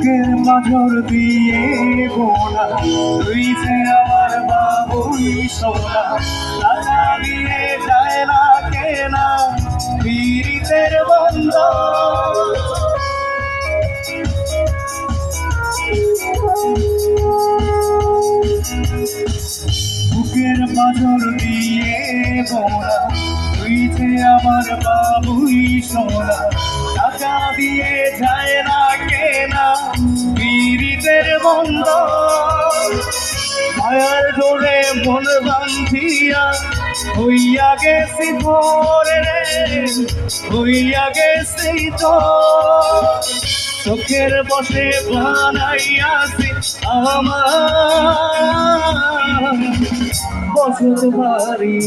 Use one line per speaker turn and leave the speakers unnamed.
বুকের পাথর দিয়ে বোনা তুই যে আমার বাবুই সোনা টাকা দিয়ে যায় না কেনা পীড়িতের বন্ধ বুকের পাথর দিয়ে বোনা তুই যে আমার বাবুই সোনা টাকা দিয়ে যায় না কেনা পীড়িতের বন্ধ মায়ার ডোরে মন বান্ধিয়া হইয়া গেছি ভোরে রে হইয়া গেছি তো চোখের বসে বানাইয়াছি আমার বসত বাড়ি